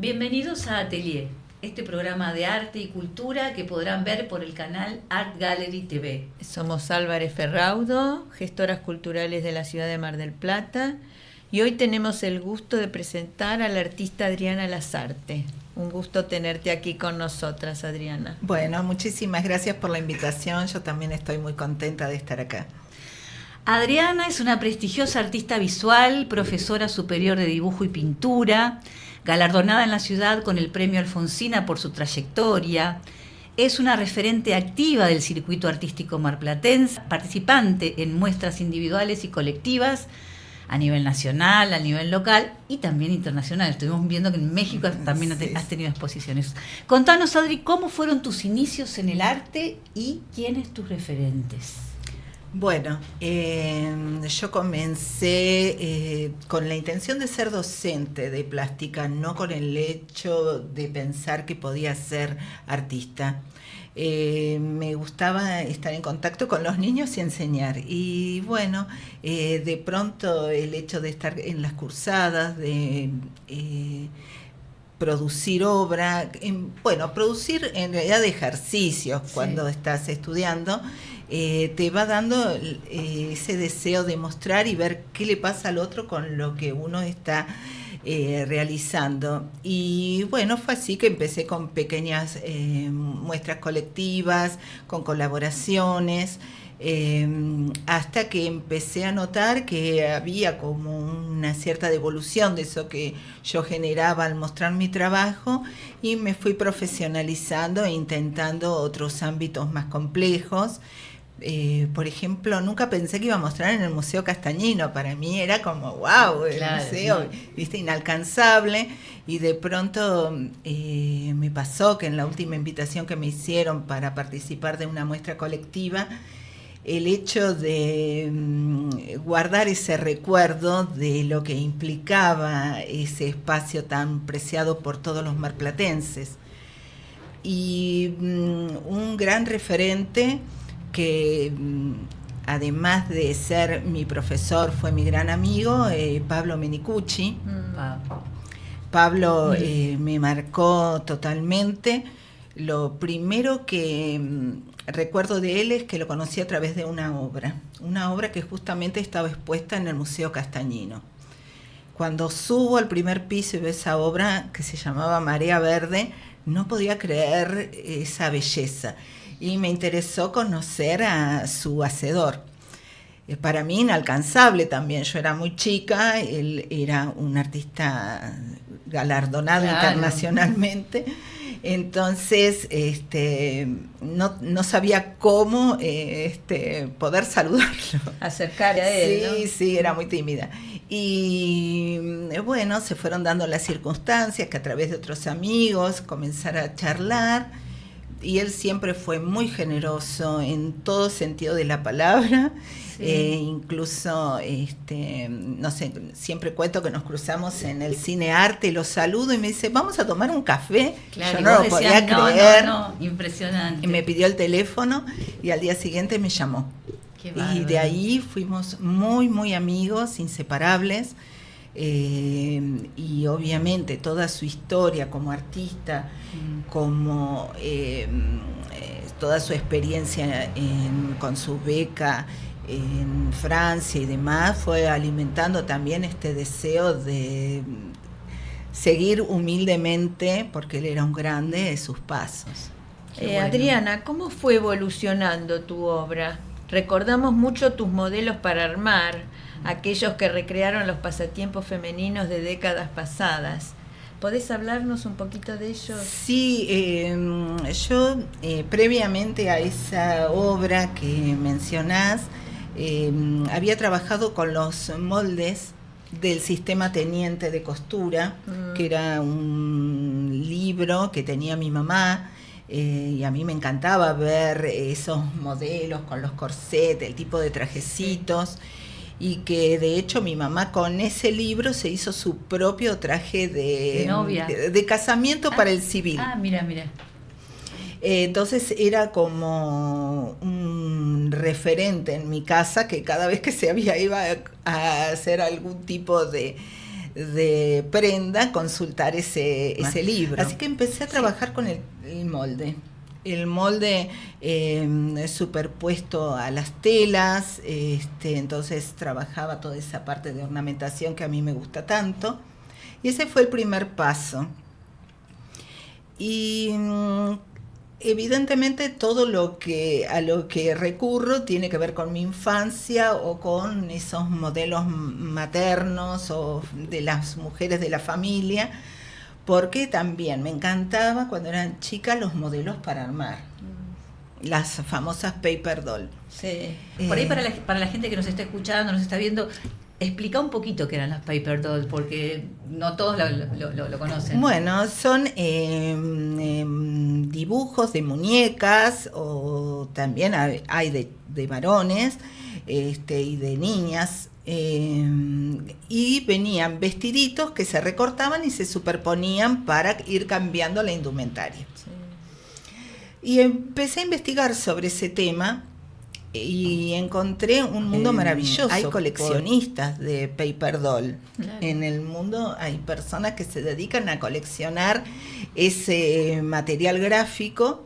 Bienvenidos a Atelier, este programa de arte y cultura que podrán ver por el canal Art Gallery TV. Somos Álvarez Ferraudo, gestoras culturales de la ciudad de Mar del Plata, y hoy tenemos el gusto de presentar a la artista Adriana Lasarte. Un gusto tenerte aquí con nosotras, Adriana. Bueno, muchísimas gracias por la invitación. Yo también estoy muy contenta de estar acá. Adriana es una prestigiosa artista visual, profesora superior de dibujo y pintura, galardonada en la ciudad con el Premio Alfonsina por su trayectoria. Es una referente activa del circuito artístico marplatense, participante en muestras individuales y colectivas a nivel nacional, a nivel local y también internacional. Estuvimos viendo que en México también has tenido exposiciones. Contanos, Adri, ¿cómo fueron tus inicios en el arte y quiénes tus referentes? Bueno, yo comencé con la intención de ser docente de plástica, no con el hecho de pensar que podía ser artista. Me gustaba estar en contacto con los niños y enseñar. Y bueno, de pronto el hecho de estar en las cursadas, de producir obra, producir en realidad ejercicios cuando estás estudiando, te va dando ese deseo de mostrar y ver qué le pasa al otro con lo que uno está realizando. Y bueno, fue así que empecé con pequeñas muestras colectivas, con colaboraciones, hasta que empecé a notar que había como una cierta devolución de eso que yo generaba al mostrar mi trabajo, y me fui profesionalizando e intentando otros ámbitos más complejos. Por ejemplo, nunca pensé que iba a mostrar en el Museo Castañino. Para mí era como, wow, el museo, ¿viste? Inalcanzable. Y de pronto me pasó que en la última invitación que me hicieron para participar de una muestra colectiva, el hecho de guardar ese recuerdo de lo que implicaba ese espacio tan preciado por todos los marplatenses. Y un gran referente que además de ser mi profesor fue mi gran amigo, Pablo Menicucci. Pablo me marcó totalmente. Lo primero que recuerdo de él es que lo conocí a través de una obra que justamente estaba expuesta en el Museo Castañino. Cuando subo al primer piso y veo esa obra que se llamaba Marea Verde, no podía creer esa belleza. Y me interesó conocer a su hacedor. Para mí inalcanzable también, yo era muy chica, él era un artista galardonado internacionalmente, entonces no sabía cómo poder saludarlo. Acercarse a él, Sí, era muy tímida. Y bueno, se fueron dando las circunstancias que a través de otros amigos comenzara a charlar. Y él siempre fue muy generoso en todo sentido de la palabra. Incluso, no sé, siempre cuento que nos cruzamos en el Cine Arte, lo saludo y me dice, vamos a tomar un café. Claro, yo no lo podía creer. Impresionante. Y me pidió el teléfono y al día siguiente me llamó. Qué bárbaro. Y de ahí fuimos muy, muy amigos, inseparables. Y obviamente toda su historia como artista, como toda su experiencia con su beca en Francia y demás, fue alimentando también este deseo de seguir humildemente, porque él era un grande, sus pasos. Adriana, ¿cómo fue evolucionando tu obra? Recordamos mucho tus modelos para armar, aquellos que recrearon los pasatiempos femeninos de décadas pasadas. ¿Podés hablarnos un poquito de ellos? Sí, yo previamente a esa obra que mencionás, había trabajado con los moldes del Sistema Teniente de Costura, que era un libro que tenía mi mamá. Y a mí me encantaba ver esos modelos con los corsets, el tipo de trajecitos, y que de hecho mi mamá con ese libro se hizo su propio traje de novia, de casamiento para el civil. Mira. Entonces era como un referente en mi casa, que cada vez que se iba a hacer algún tipo de de prenda consultar ese libro. Así que empecé a trabajar con el molde. El molde superpuesto a las telas, entonces trabajaba toda esa parte de ornamentación que a mí me gusta tanto. Y ese fue el primer paso. Y evidentemente todo a lo que recurro tiene que ver con mi infancia o con esos modelos maternos o de las mujeres de la familia, porque también me encantaba cuando eran chicas los modelos para armar, las famosas paper doll. Sí. Por ahí para la gente que nos está escuchando, nos está viendo, explica un poquito qué eran las paper doll, porque no todos lo conocen. Bueno, son dibujos de muñecas, o también hay de varones y de niñas, y venían vestiditos que se recortaban y se superponían para ir cambiando la indumentaria. Sí. Y empecé a investigar sobre ese tema y encontré un mundo maravilloso. Hay coleccionistas de paper doll. Claro. En el mundo hay personas que se dedican a coleccionar ese material gráfico,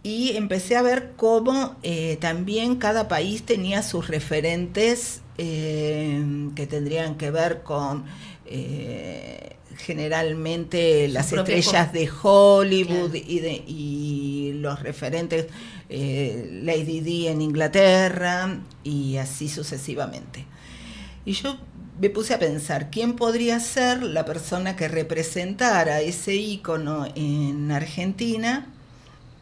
y empecé a ver cómo también cada país tenía sus referentes que tendrían que ver con generalmente las estrellas de Hollywood, claro, y los referentes Lady Di en Inglaterra, y así sucesivamente. Y yo me puse a pensar quién podría ser la persona que representara ese ícono en Argentina,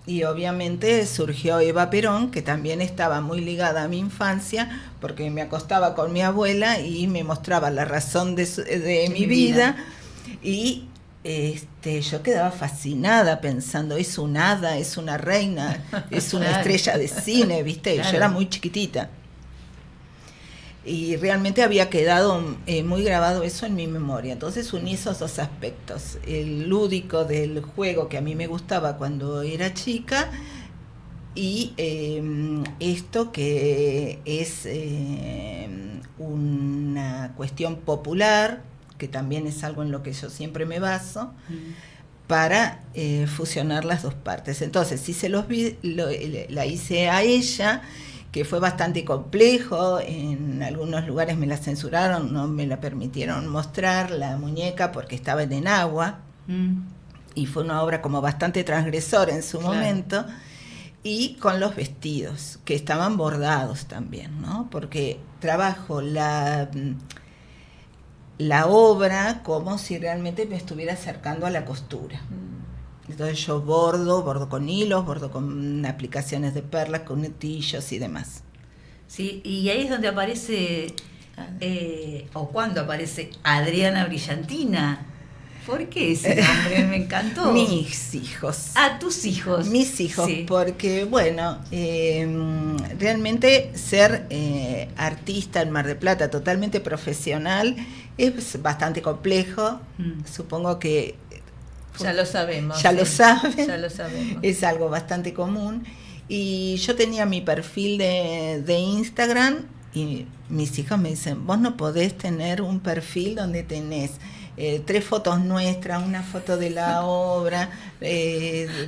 y obviamente surgió Eva Perón, que también estaba muy ligada a mi infancia, porque me acostaba con mi abuela y me mostraba la razón de mi vida. Y yo quedaba fascinada pensando, es un hada, es una reina, es una claro, estrella de cine, ¿viste? Claro. Yo era muy chiquitita. Y realmente había quedado muy grabado eso en mi memoria. Entonces uní esos dos aspectos, el lúdico del juego que a mí me gustaba cuando era chica, y esto que es una cuestión popular, que también es algo en lo que yo siempre me baso, para fusionar las dos partes. Entonces, sí la hice a ella, que fue bastante complejo. En algunos lugares me la censuraron, no me la permitieron mostrar la muñeca porque estaba en enagua, y fue una obra como bastante transgresora en su momento, y con los vestidos, que estaban bordados también, ¿no? Porque trabajo la obra como si realmente me estuviera acercando a la costura. Entonces yo bordo con hilos, bordo con aplicaciones de perlas, con netillos y demás. Sí, y ahí es donde aparece, o cuando aparece Adriana Brillantina. ¿Por qué ese nombre? Me encantó. Mis hijos. Ah, tus hijos. Mis hijos, sí. Porque, bueno, realmente ser artista en Mar del Plata, totalmente profesional, es bastante complejo. Supongo que ya lo sabemos. Ya lo saben. Ya lo sabemos. Es algo bastante común. Y yo tenía mi perfil de Instagram, y mis hijos me dicen, vos no podés tener un perfil donde tenés 3 fotos nuestras, una foto de la obra,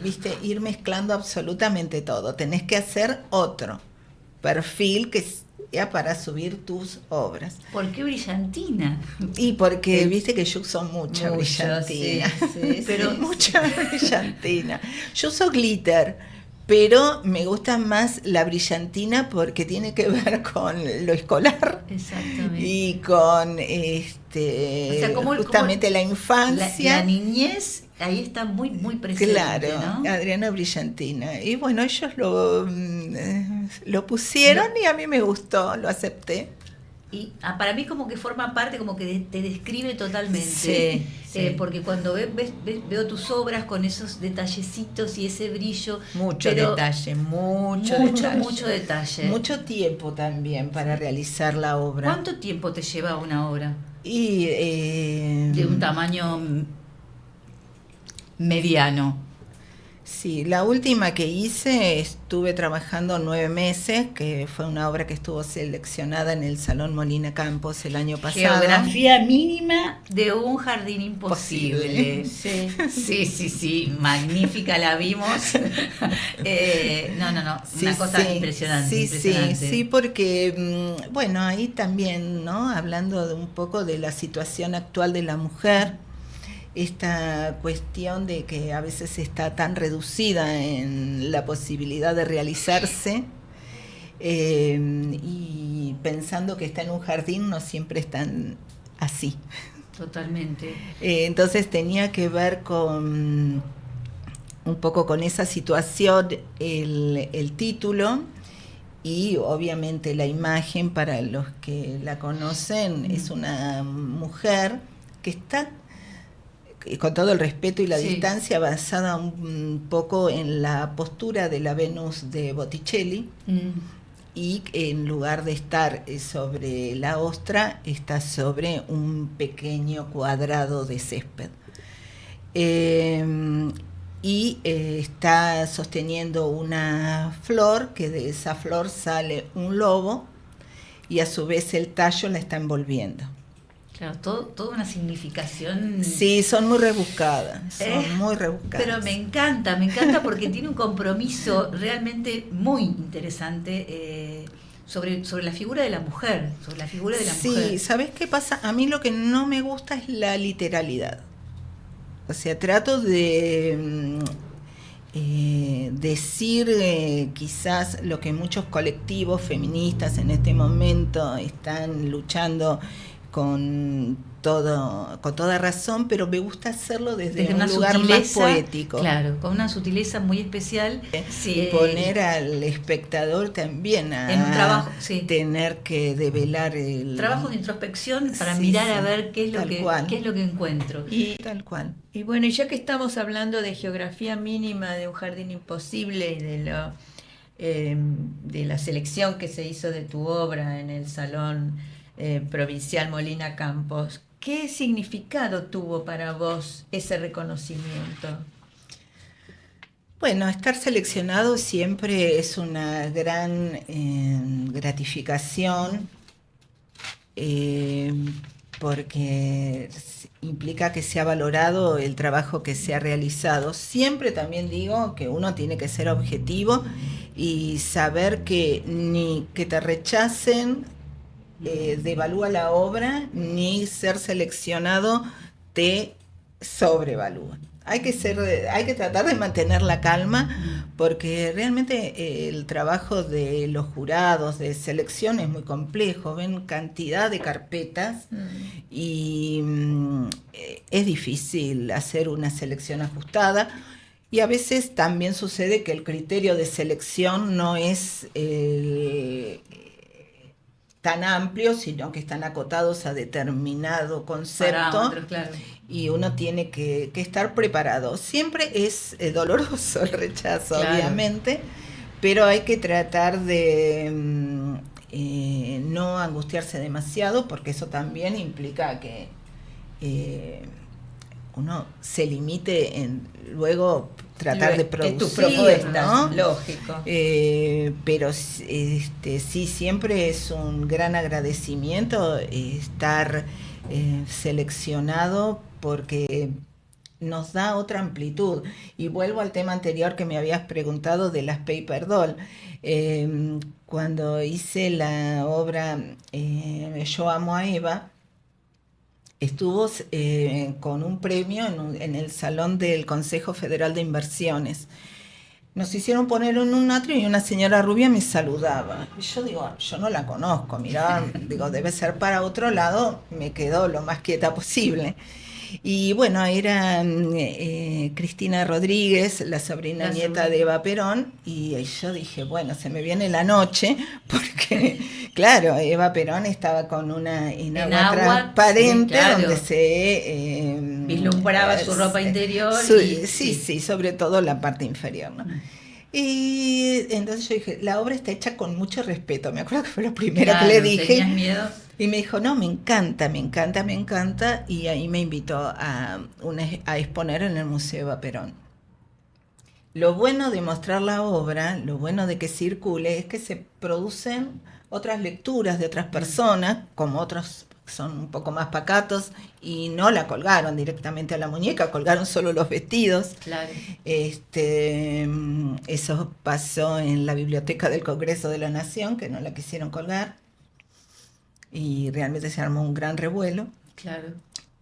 viste, ir mezclando absolutamente todo. Tenés que hacer otro perfil que sea para subir tus obras. ¿Por qué Brillantina? Y porque viste que yo uso mucha brillantina. Sí, pero mucha brillantina. Yo uso glitter, pero me gusta más la brillantina porque tiene que ver con lo escolar. Exactamente. Y con o sea, justamente la infancia. La niñez, ahí está muy, muy presente. Claro, ¿no? Adriana Brillantina. Y bueno, ellos lo pusieron y a mí me gustó, lo acepté. Y para mí como que forma parte, como que te describe totalmente. Sí, sí. Porque cuando veo tus obras con esos detallecitos y ese brillo. Mucho detalle. Mucho tiempo también para realizar la obra. ¿Cuánto tiempo te lleva una obra? Y de un tamaño mediano. Sí, la última que hice estuve trabajando 9 meses, que fue una obra que estuvo seleccionada en el Salón Molina Campos el año pasado. Geografía mínima de un jardín imposible. Sí. Sí, magnífica, la vimos. No, una cosa impresionante. Sí, porque, bueno, ahí también, ¿no? Hablando de un poco de la situación actual de la mujer, esta cuestión de que a veces está tan reducida en la posibilidad de realizarse, y pensando que está en un jardín no siempre están así. Totalmente. Entonces tenía que ver con un poco con esa situación el título, y obviamente la imagen, para los que la conocen, es una mujer que está, con todo el respeto y la distancia, basada un poco en la postura de la Venus de Botticelli, y en lugar de estar sobre la ostra, está sobre un pequeño cuadrado de césped. Y está sosteniendo una flor, que de esa flor sale un lobo, y a su vez el tallo la está envolviendo. Claro, toda una significación. Sí, son muy rebuscadas, muy rebuscadas. Pero me encanta porque tiene un compromiso realmente muy interesante sobre la figura de la mujer, mujer. Sí, ¿sabes qué pasa? A mí lo que no me gusta es la literalidad. O sea, trato de decir quizás lo que muchos colectivos feministas en este momento están luchando con toda razón, pero me gusta hacerlo desde un lugar más poético. Claro, con una sutileza muy especial. Sí, poner al espectador también en un trabajo, tener que develar el trabajo de introspección para mirar a ver qué es lo que encuentro. Tal cual. Y bueno, y ya que estamos hablando de geografía mínima de un jardín imposible y de la selección que se hizo de tu obra en el Salón Provincial Molina Campos, ¿qué significado tuvo para vos ese reconocimiento? Bueno, estar seleccionado siempre es una gran gratificación, porque implica que se ha valorado el trabajo que se ha realizado. Siempre también digo que uno tiene que ser objetivo y saber que ni que te rechacen devalúa la obra, ni ser seleccionado te sobrevalúa. Hay que tratar de mantener la calma, porque realmente el trabajo de los jurados de selección es muy complejo, ven cantidad de carpetas y es difícil hacer una selección ajustada, y a veces también sucede que el criterio de selección no es tan amplio, sino que están acotados a determinado concepto, claro. Y uno tiene que estar preparado. Siempre es doloroso el rechazo, claro, obviamente, pero hay que tratar de no angustiarse demasiado, porque eso también implica que uno se limite en luego tratar de producir tus propuestas, ¿no? Lógico. Pero sí, siempre es un gran agradecimiento estar seleccionado, porque nos da otra amplitud. Y vuelvo al tema anterior que me habías preguntado de las Paper Doll. Cuando hice la obra Yo amo a Eva, estuvo con un premio en el Salón del Consejo Federal de Inversiones. Nos hicieron poner en un atrio y una señora rubia me saludaba. Y yo digo, yo no la conozco, mirá, digo, debe ser para otro lado. Me quedo lo más quieta posible. Y bueno, era Cristina Rodríguez, la sobrina nieta de Eva Perón, y yo dije, bueno, se me viene la noche, porque claro, Eva Perón estaba con una enagua transparente, sí, claro, donde se vislumbraba su ropa interior. Sí, sobre todo la parte inferior, ¿no? Y entonces yo dije, la obra está hecha con mucho respeto. Me acuerdo que fue lo primero que le dije. ¿Tenías miedo? Y me dijo, no, me encanta. Y ahí me invitó a exponer en el Museo Eva Perón. lo bueno de mostrar la obra, lo bueno de que circule, es que se producen otras lecturas de otras personas, como otros que son un poco más pacatos, y no la colgaron directamente a la muñeca, colgaron solo los vestidos. Claro. Eso pasó en la Biblioteca del Congreso de la Nación, que no la quisieron colgar, y realmente se armó un gran revuelo. Claro.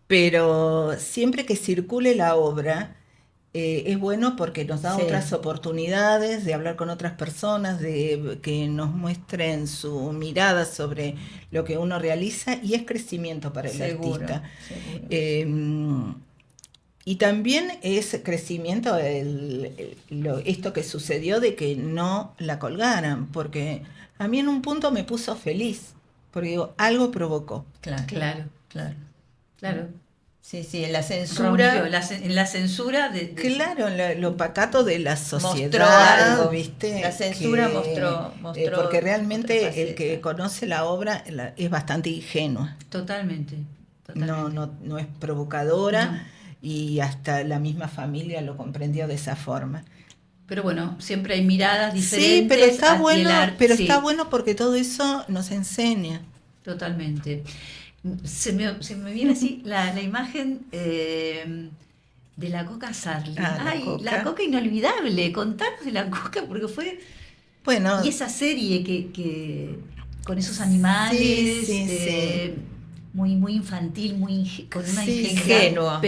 Pero siempre que circule la obra, es bueno porque nos da otras oportunidades de hablar con otras personas, de que nos muestren su mirada sobre lo que uno realiza, y es crecimiento para el artista. Y también es crecimiento esto que sucedió de que no la colgaran, porque a mí en un punto me puso feliz, porque digo, algo provocó. Claro. Sí, en la censura. En la censura Claro, lo pacato de la sociedad, mostró algo. ¿Viste? La censura mostró porque realmente otra el que conoce la obra es bastante ingenua. Totalmente. No es provocadora, No. Y hasta la misma familia lo comprendió de esa forma. Pero bueno, siempre hay miradas diferentes. Sí, pero está bueno, sí. está bueno porque todo eso nos enseña. Totalmente. Se me viene así la imagen de la Coca Sarli. La Coca inolvidable. Contanos de la Coca, porque fue... Bueno. Y esa serie que con esos animales, muy infantil, con una ingenua,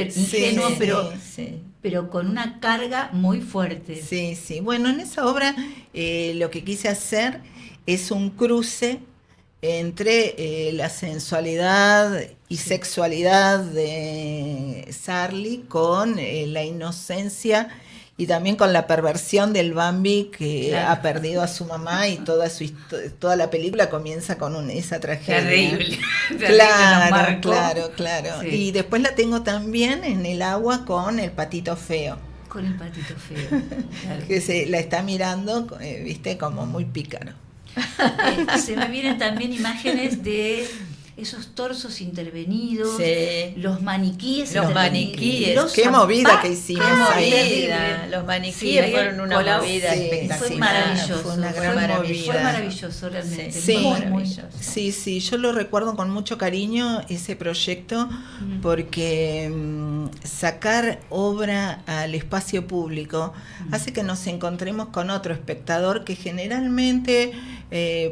pero con una carga muy fuerte. Sí. Bueno, en esa obra lo que quise hacer es un cruce entre la sensualidad y sexualidad de Sarli con la inocencia y también con la perversión del Bambi que ha perdido a su mamá, y toda la película comienza con esa tragedia. Terrible. Claro. Sí. Y después la tengo también en el agua con el patito feo. Con el patito feo. Claro. Que la está mirando, viste, como muy pícaro. Se me vienen también imágenes de esos torsos intervenidos, los maniquíes. Qué movida que hicimos ahí. Los maniquíes fueron una movida espectacular. Fue maravilloso. Fue una gran movida. Fue maravilloso, realmente. Sí, yo lo recuerdo con mucho cariño ese proyecto, porque sacar obra al espacio público hace que nos encontremos con otro espectador que generalmente,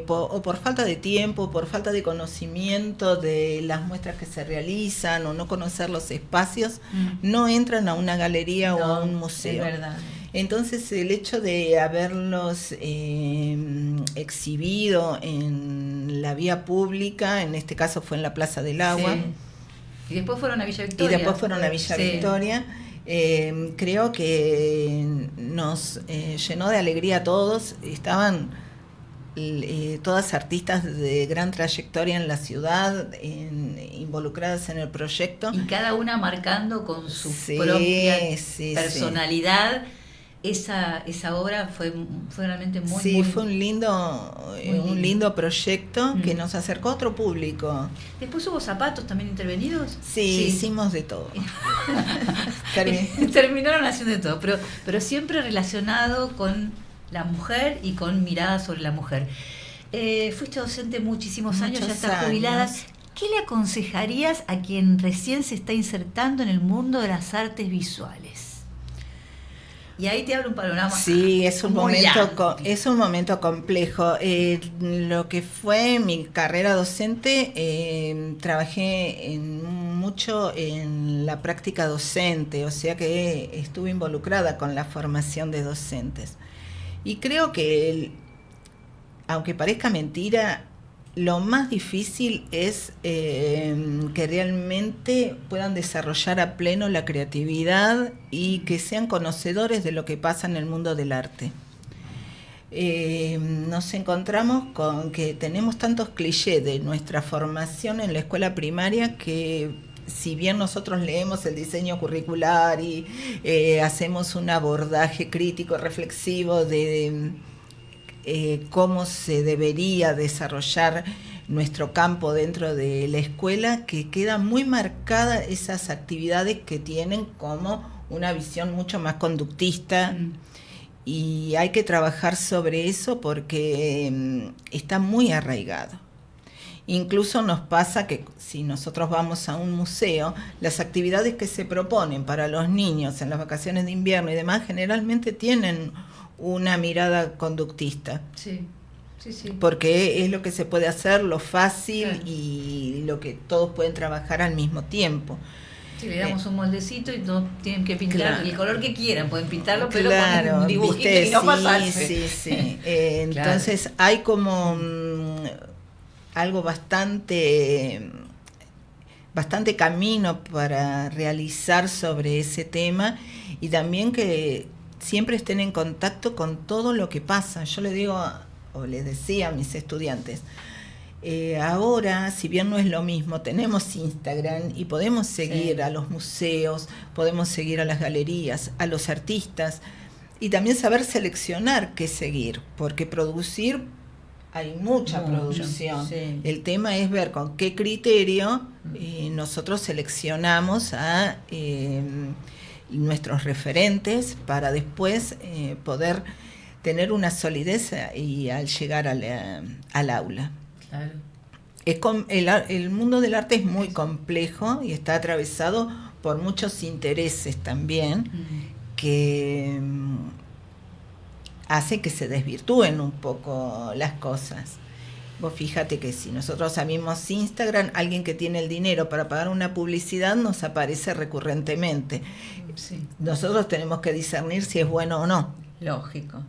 o por falta de tiempo, por falta de conocimiento de las muestras que se realizan, o no conocer los espacios, no entran a una galería o a un museo. Es verdad. Entonces el hecho de haberlos exhibido en la vía pública, en este caso fue en la Plaza del Agua. Y después fueron a Villa Victoria. Creo que nos llenó de alegría a todos. Estaban todas artistas de gran trayectoria en la ciudad, involucradas en el proyecto. Y cada una marcando con su propia personalidad. Esa obra fue realmente muy fue un lindo proyecto que nos acercó a otro público. Después hubo zapatos también intervenidos. Sí. Hicimos de todo. Terminaron haciendo de todo, pero siempre relacionado con la mujer y con mirada sobre la mujer. Fuiste docente muchísimos años, ya estás jubilada. ¿Qué le aconsejarías a quien recién se está insertando en el mundo de las artes visuales? Y ahí te hablo un panorama. Sí, es un momento complejo. Lo que fue mi carrera docente, trabajé mucho en la práctica docente, o sea que estuve involucrada con la formación de docentes. Y creo que, aunque parezca mentira, lo más difícil es que realmente puedan desarrollar a pleno la creatividad y que sean conocedores de lo que pasa en el mundo del arte. Nos encontramos con que tenemos tantos clichés de nuestra formación en la escuela primaria que, si bien nosotros leemos el diseño curricular y hacemos un abordaje crítico, reflexivo de cómo se debería desarrollar nuestro campo dentro de la escuela, que queda muy marcada esas actividades que tienen como una visión mucho más conductista y hay que trabajar sobre eso porque está muy arraigado. Incluso nos pasa que si nosotros vamos a un museo, las actividades que se proponen para los niños en las vacaciones de invierno y demás generalmente tienen una mirada conductista. Sí, sí, sí. Porque es lo que se puede hacer, lo fácil, Claro. y lo que todos pueden trabajar al mismo tiempo. Sí, le damos un moldecito y no tienen que pintar Claro. el color que quieran, pueden pintarlo, pero Claro, con un dibujito ¿viste? y no Sí, pasarse. sí, sí. Entonces hay como algo bastante camino para realizar sobre ese tema, y también que siempre estén en contacto con todo lo que pasa. Yo le digo, o les decía a mis estudiantes, ahora, si bien no es lo mismo, tenemos Instagram y podemos seguir a los museos, podemos seguir a las galerías, a los artistas, y también saber seleccionar qué seguir, porque producir, hay mucha producción. Sí. El tema es ver con qué criterio nosotros seleccionamos a nuestros referentes para después poder tener una solidez y al llegar al aula. Claro. El mundo del arte es muy complejo y está atravesado por muchos intereses también que hace que se desvirtúen un poco las cosas. Vos fíjate que si nosotros abrimos Instagram, alguien que tiene el dinero para pagar una publicidad nos aparece recurrentemente. Sí. Nosotros tenemos que discernir si es bueno o no. Lógico.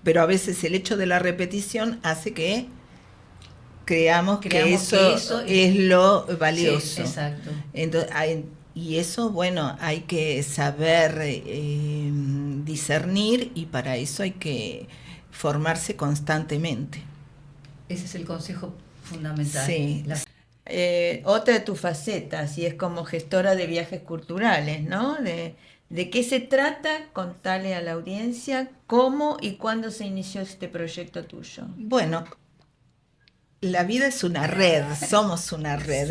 Pero a veces el hecho de la repetición hace que creamos que eso es lo valioso. Sí, exacto. Entonces, y eso, bueno, hay que saber discernir, y para eso hay que formarse constantemente. Ese es el consejo fundamental. Sí. Otra de tus facetas, y es como gestora de viajes culturales, ¿no? ¿De qué se trata? Contale a la audiencia cómo y cuándo se inició este proyecto tuyo. Bueno, la vida es una red, somos una red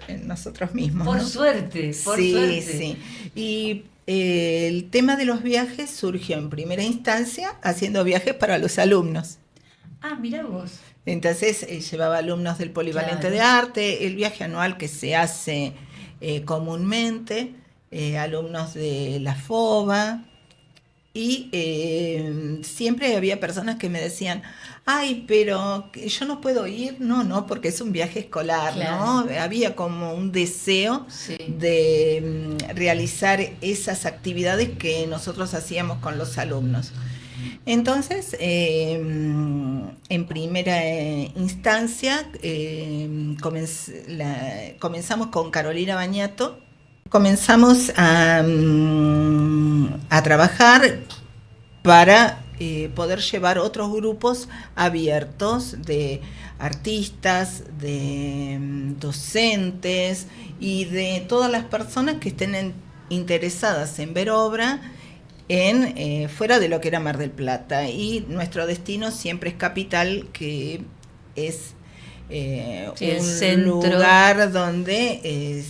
en nosotros mismos. Por ¿no? suerte, por Sí, suerte. sí. Y el tema de los viajes surgió en primera instancia haciendo viajes para los alumnos. Ah, mirá vos. Entonces llevaba alumnos del Polivalente de Arte, el viaje anual que se hace comúnmente, alumnos de la FOBA, y siempre había personas que me decían, ay, pero yo no puedo ir, no, porque es un viaje escolar, Claro. ¿no? Había como un deseo Sí. de realizar esas actividades que nosotros hacíamos con los alumnos. Entonces, en primera instancia, comenzamos con Carolina Bañato. Comenzamos a trabajar para poder llevar otros grupos abiertos de artistas, de docentes y de todas las personas que estén interesadas en ver obra fuera de lo que era Mar del Plata. Y nuestro destino siempre es Capital, que es el un centro. lugar donde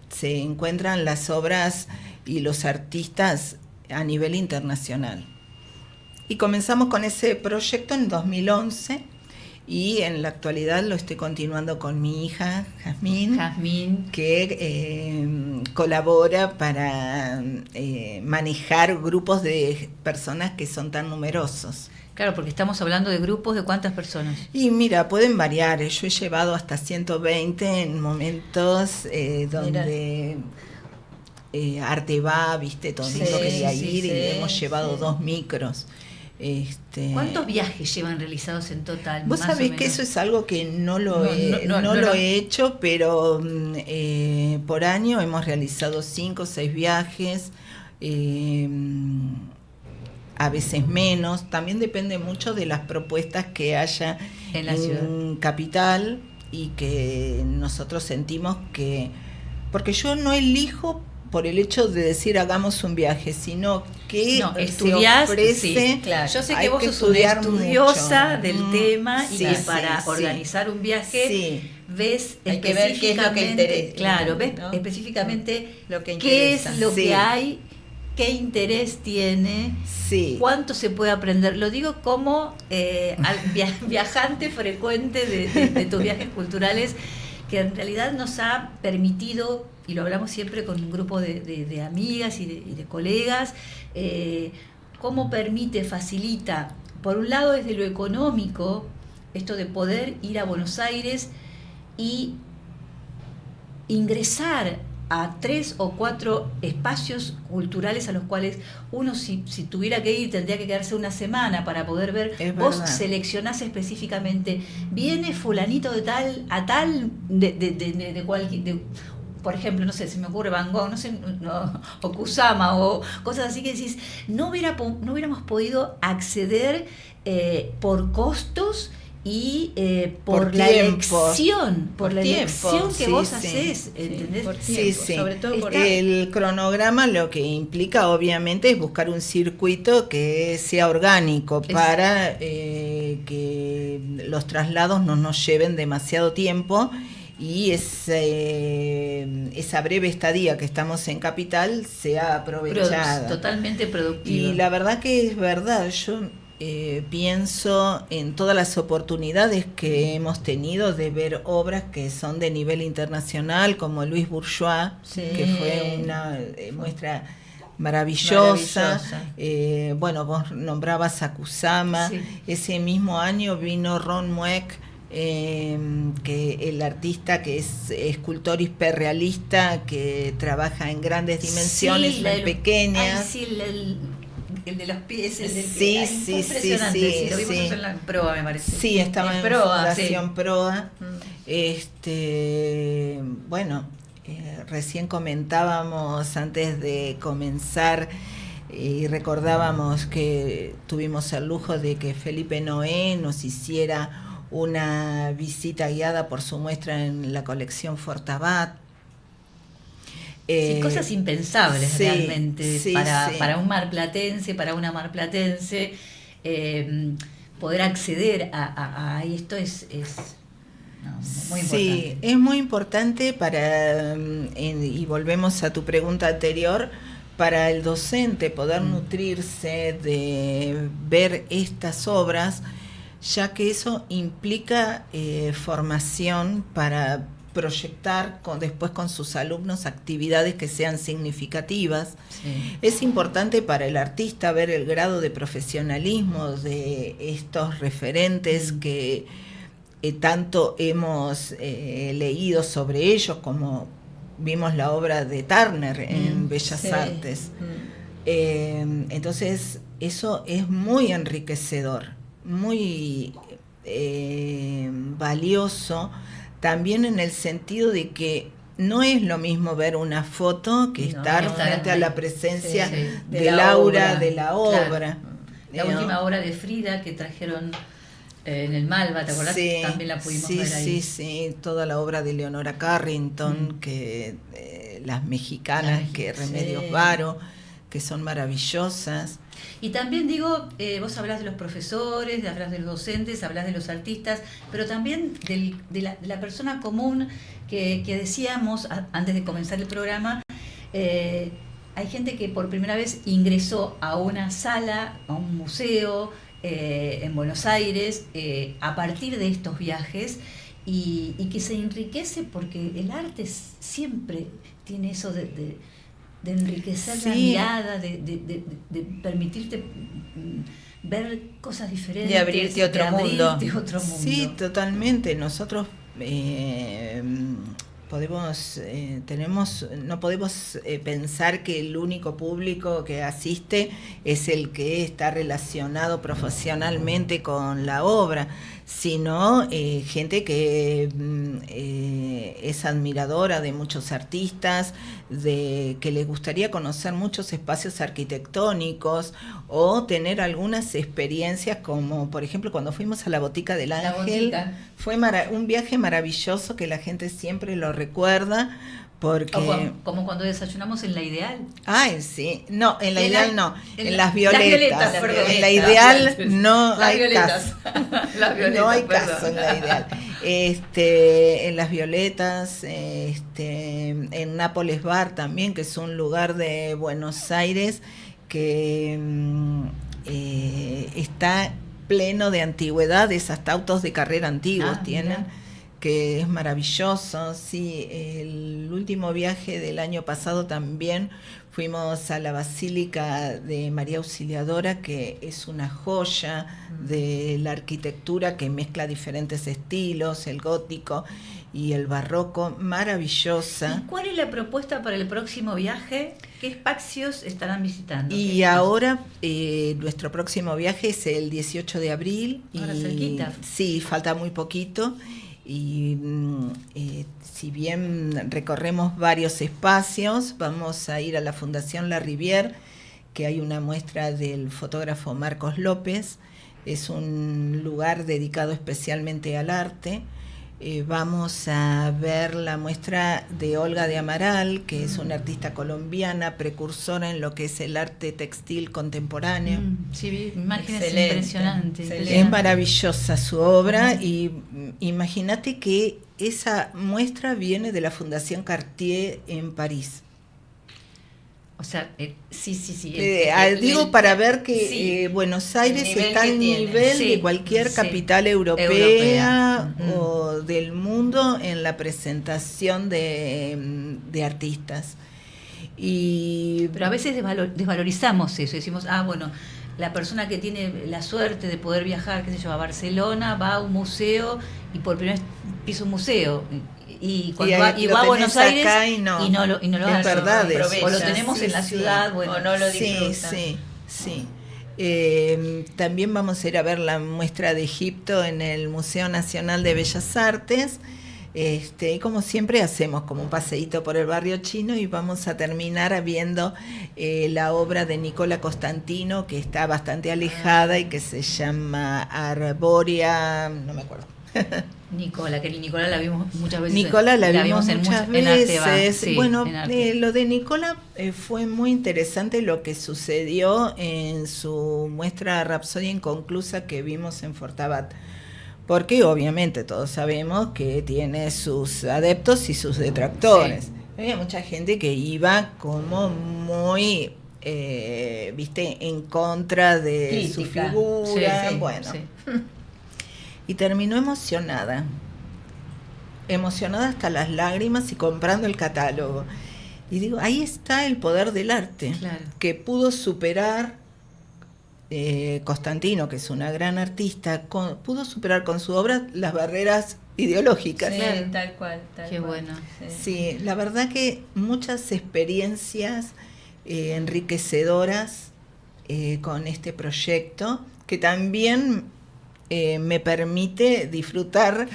se encuentran las obras y los artistas a nivel internacional. Y comenzamos con ese proyecto en 2011, y en la actualidad lo estoy continuando con mi hija Jazmín, que colabora para manejar grupos de personas que son tan numerosos. Claro, porque estamos hablando de grupos de cuántas personas. Y mira, pueden variar. Yo he llevado hasta 120 en momentos donde Arte va, viste, todo el mundo quería ir, y hemos llevado 2 micros. ¿Cuántos viajes llevan realizados en total? Vos más o sabés que menos? eso es algo que no lo he hecho, pero por año hemos realizado 5 o 6 viajes, a veces menos. También depende mucho de las propuestas que haya en la ciudad, Capital, y que nosotros sentimos que, porque yo no elijo por el hecho de decir hagamos un viaje, sino que estudiás, se ofrece. Sí, claro. Yo sé que vos sos una estudiar estudiosa mucho del tema, y sí, que para sí, organizar un viaje sí. ves Hay que ver qué es lo que interesa. Claro, ves ¿no? específicamente lo que qué interesa. es lo Sí. que hay qué interés tiene, sí. cuánto se puede aprender. Lo digo como viajante frecuente de tus viajes culturales, que en realidad nos ha permitido, y lo hablamos siempre con un grupo de amigas y de colegas, cómo permite, facilita, por un lado desde lo económico, esto de poder ir a Buenos Aires y ingresar a 3 o 4 espacios culturales a los cuales uno si tuviera que ir tendría que quedarse una semana para poder ver. Es vos verdad. seleccionás específicamente, viene fulanito de tal a tal de cualquier, por ejemplo, no sé, se me ocurre Van Gogh, o Kusama, o cosas así que decís, no hubiéramos podido acceder por costos y por la tiempo. elección, por la tiempo. elección que Sí, vos sí. hacés, ¿entendés? Por Sí, tiempo, sí. sobre todo por El cronograma lo que implica obviamente es buscar un circuito que sea orgánico para que los traslados no nos lleven demasiado tiempo y esa breve estadía que estamos en Capital sea aprovechada. Totalmente productivo. Y la verdad que es verdad, yo pienso en todas las oportunidades que hemos tenido de ver obras que son de nivel internacional, como Louis Bourgeois, Sí. que fue una muestra maravillosa. Bueno, vos nombrabas a Kusama. Sí. Ese mismo año vino Ron Mueck, que el artista que es escultor hiperrealista, que trabaja en grandes dimensiones, Sí, no en pequeñas. Ay, sí, el de los pies, el del Sí, ay, sí, fue impresionante, sí, lo vimos sí. en la Proa, me parece. Sí, estaba en Proa, Fundación sí. Proa. Mm. Bueno, recién comentábamos antes de comenzar y recordábamos que tuvimos el lujo de que Felipe Noé nos hiciera una visita guiada por su muestra en la colección Fortabat. Sí, cosas impensables sí, realmente sí, para un marplatense, para una marplatense, poder acceder a esto es muy importante. Sí, es muy importante para, y volvemos a tu pregunta anterior, para el docente poder nutrirse de ver estas obras, ya que eso implica formación para proyectar después con sus alumnos actividades que sean significativas. Sí. Es importante para el artista ver el grado de profesionalismo de estos referentes que tanto hemos leído sobre ellos, como vimos la obra de Turner en Bellas sí. Artes. Entonces, eso es muy enriquecedor, muy valioso, también en el sentido de que no es lo mismo ver una foto que estar frente a la presencia del aura de la obra. La última obra de Frida que trajeron en el Malva, ¿te acordás? Sí, También la pudimos ver ahí. Sí, toda la obra de Leonora Carrington, que las mexicanas, que Remedios Varo, que son maravillosas. Y también digo, vos hablás de los profesores, hablás de los docentes, hablás de los artistas, pero también de la persona común que decíamos antes de comenzar el programa. Hay gente que por primera vez ingresó a una sala, a un museo en Buenos Aires, a partir de estos viajes, y que se enriquece porque el arte siempre tiene eso de enriquecer la mirada, de permitirte ver cosas diferentes, de abrirte otro mundo. Sí, totalmente. Nosotros no podemos pensar que el único público que asiste es el que está relacionado profesionalmente con la obra, sino gente que es admiradora de muchos artistas, que les gustaría conocer muchos espacios arquitectónicos o tener algunas experiencias, como por ejemplo cuando fuimos a la Botica del Ángel. Fue un viaje maravilloso que la gente siempre lo recuerda. Porque... como cuando desayunamos en La Ideal. Ay, sí. No, en La Ideal no. En las Violetas. Las Violetas, perdón. En La Ideal no las hay Violetas. caso. Las Violetas, no hay perdón. caso en La Ideal. En Las Violetas, en Nápoles Bar también, que es un lugar de Buenos Aires que está pleno de antigüedades, hasta autos de carrera antiguos tienen. Mira. Que es maravilloso. Sí, el último viaje del año pasado también fuimos a la Basílica de María Auxiliadora, que es una joya de la arquitectura que mezcla diferentes estilos, el gótico y el barroco, maravillosa. ¿Y cuál es la propuesta para el próximo viaje? ¿Qué espacios estarán visitando? Y ahora nuestro próximo viaje es el 18 de abril. Ahora cerquita. Sí, falta muy poquito. Y si bien recorremos varios espacios, vamos a ir a la Fundación La Rivière, que hay una muestra del fotógrafo Marcos López. Es un lugar dedicado especialmente al arte. Vamos a ver la muestra de Olga de Amaral, que es una artista colombiana, precursora en lo que es el arte textil contemporáneo. Sí, vi imágenes impresionantes. Es maravillosa su obra y imagínate que esa muestra viene de la Fundación Cartier en París. O sea, sí. Digo para ver que Buenos Aires está al nivel de cualquier capital europea o del mundo en la presentación de artistas. Pero a veces desvalorizamos eso, decimos, la persona que tiene la suerte de poder viajar, qué sé yo, a Barcelona, va a un museo y por primera vez pisa un museo. Y cuando va a Buenos Aires y no lo hace. Verdad, o lo tenemos en la ciudad, o no lo disfruta. Sí. También vamos a ir a ver la muestra de Egipto en el Museo Nacional de Bellas Artes. Y como siempre hacemos como un paseíto por el barrio chino y vamos a terminar viendo la obra de Nicola Costantino, que está bastante alejada y que se llama Arbórea, no me acuerdo. Nicola la vimos muchas veces. Nicola la vimos muchas veces. Sí, bueno, lo de Nicola fue muy interesante lo que sucedió en su muestra Rapsodia Inconclusa que vimos en Fortabat. Porque obviamente todos sabemos que tiene sus adeptos y sus detractores. Sí. Había mucha gente que iba como muy, en contra de crítica. Su figura. Sí. Y terminó emocionada hasta las lágrimas y comprando el catálogo. Y digo, ahí está el poder del arte, claro. Que pudo superar Costantino, que es una gran artista, pudo superar con su obra las barreras ideológicas. Sí, claro. Tal cual. Qué bueno. Sí, la verdad que muchas experiencias enriquecedoras con este proyecto, que también me permite disfrutar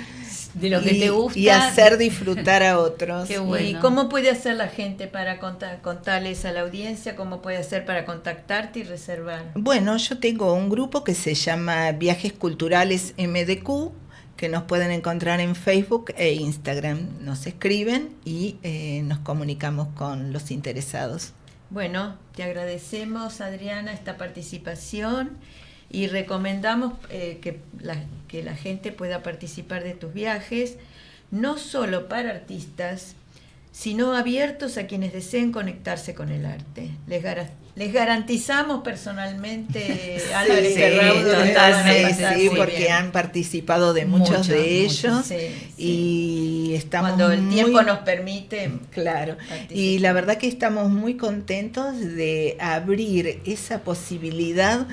de lo que te gusta y hacer disfrutar a otros. Qué bueno. ¿Y cómo puede hacer la gente para contarles a la audiencia? ¿Cómo puede hacer para contactarte y reservar? Bueno, yo tengo un grupo que se llama Viajes Culturales MDQ, que nos pueden encontrar en Facebook e Instagram. Nos escriben y nos comunicamos con los interesados. Bueno, te agradecemos, Adriana, esta participación. Y recomendamos que la gente pueda participar de tus viajes, no solo para artistas, sino abiertos a quienes deseen conectarse con el arte. Les garantizamos personalmente algo totalmente, porque han participado de muchos de ellos y estamos cuando el tiempo nos permite. Claro, y la verdad que estamos muy contentos de abrir esa posibilidad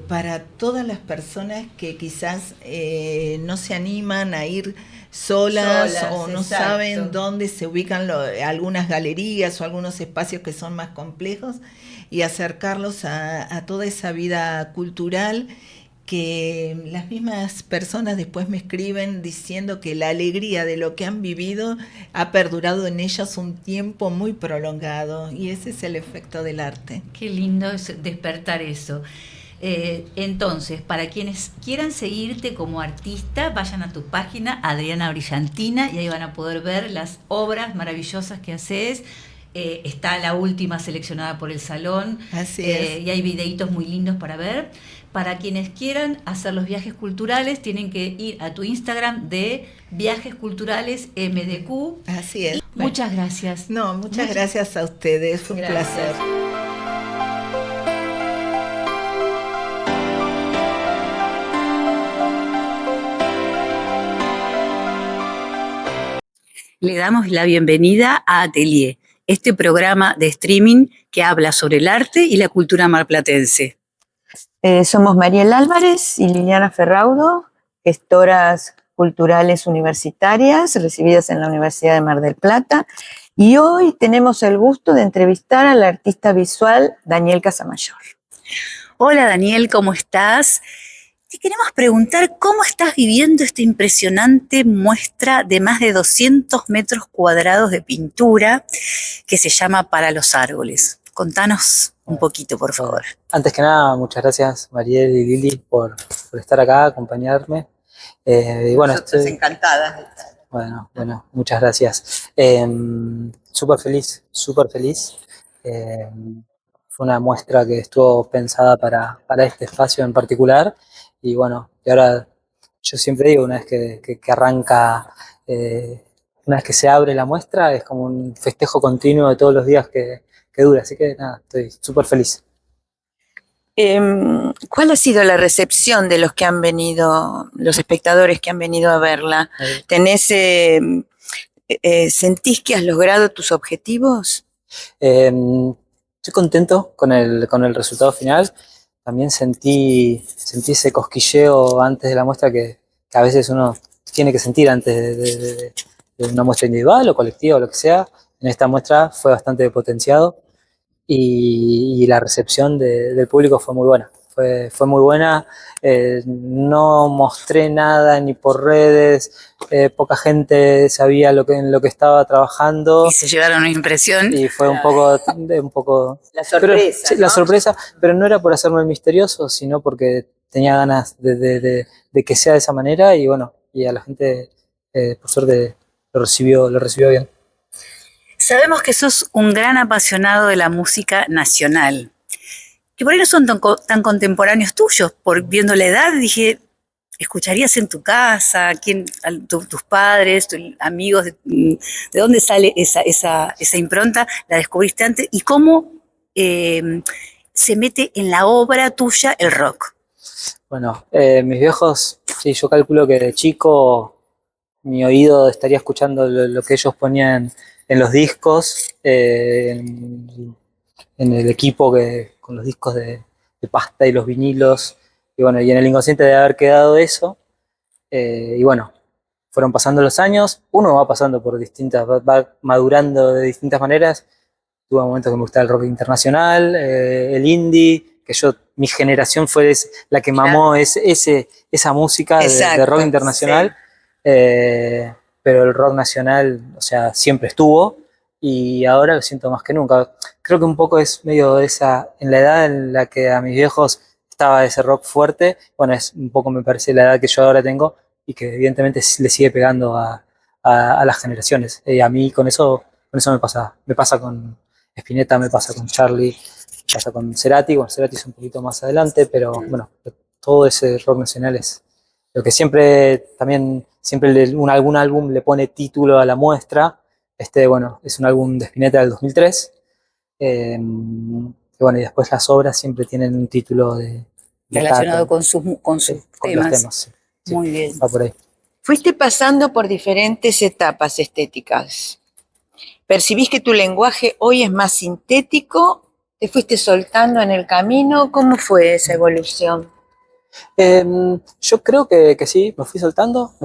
para todas las personas que quizás no se animan a ir solas o no saben dónde se ubican algunas galerías o algunos espacios que son más complejos, y acercarlos a toda esa vida cultural que las mismas personas después me escriben diciendo que la alegría de lo que han vivido ha perdurado en ellas un tiempo muy prolongado, y ese es el efecto del arte. Qué lindo es despertar eso. Entonces, para quienes quieran seguirte como artista, vayan a tu página Adriana Brillantina y ahí van a poder ver las obras maravillosas que haces, está la última seleccionada por el salón. Así es. Y hay videitos muy lindos para ver. Para quienes quieran hacer los viajes culturales, tienen que ir a tu Instagram de Viajes Culturales MDQ. Así es. Muchas gracias. No, muchas gracias a ustedes, fue un placer. Le damos la bienvenida a Atelier, este programa de streaming que habla sobre el arte y la cultura marplatense. Somos Mariel Álvarez y Liliana Ferraudo, gestoras culturales universitarias recibidas en la Universidad de Mar del Plata, y hoy tenemos el gusto de entrevistar al artista visual Daniel Casamayor. Hola Daniel, ¿cómo estás? Te queremos preguntar cómo estás viviendo esta impresionante muestra de más de 200 metros cuadrados de pintura que se llama Para los Árboles. Contanos un poquito, por favor. Antes que nada, muchas gracias Mariel y Lili por estar acá, acompañarme. Y bueno, Nosotros encantadas de estar. Bueno, muchas gracias. Súper feliz, súper feliz. Fue una muestra que estuvo pensada para este espacio en particular. Y bueno, y ahora yo siempre digo, una vez que arranca, una vez que se abre la muestra, es como un festejo continuo de todos los días que dura. Así que nada, estoy súper feliz. ¿Cuál ha sido la recepción de los que han venido, los espectadores que han venido a verla? ¿Sentís que has logrado tus objetivos? Estoy contento con el resultado final. También sentí ese cosquilleo antes de la muestra que a veces uno tiene que sentir antes de una muestra individual o colectiva o lo que sea. En esta muestra fue bastante potenciado y la recepción del público fue muy buena. Fue muy buena. No mostré nada ni por redes. Poca gente sabía en lo que estaba trabajando. Y se llevaron una impresión. Y fue un poco La sorpresa. Pero, sí, la sorpresa, pero no era por hacerme el misterioso, sino porque tenía ganas de que sea de esa manera y bueno, y a la gente, por suerte, lo recibió bien. Sabemos que sos un gran apasionado de la música nacional, que por ahí no son tan contemporáneos tuyos. Viendo la edad, dije, ¿escucharías en tu casa? ¿Tus padres, tus amigos? ¿De dónde sale esa impronta? ¿La descubriste antes? ¿Y cómo se mete en la obra tuya el rock? Bueno, mis viejos, sí, yo calculo que de chico mi oído estaría escuchando lo que ellos ponían en los discos, en el equipo con los discos de pasta y los vinilos. Y bueno, y en el inconsciente debe haber quedado eso. Y bueno, fueron pasando los años, uno va pasando por va madurando de distintas maneras. Tuve momentos que me gustaba el rock internacional, el indie, que mi generación fue la que mamó esa música de rock internacional. Sí. Pero el rock nacional, o sea, siempre estuvo y ahora lo siento más que nunca. Creo que un poco es medio en la edad en la que a mis viejos estaba ese rock fuerte, bueno, es un poco, me parece, la edad que yo ahora tengo y que evidentemente le sigue pegando a las generaciones. Y a mí con eso me pasa con Spinetta, me pasa con Charlie, me pasa con Cerati. Bueno, Cerati es un poquito más adelante, pero bueno, todo ese rock nacional es lo que siempre algún álbum le pone título a la muestra. Bueno, es un álbum de Spinetta del 2003. Y bueno, y después las obras siempre tienen un título relacionado con sus temas. Los temas, sí. Muy bien. Va por ahí. Fuiste pasando por diferentes etapas estéticas. ¿Percibís que tu lenguaje hoy es más sintético? ¿Te fuiste soltando en el camino? ¿Cómo fue esa evolución? Yo creo que sí, me fui soltando,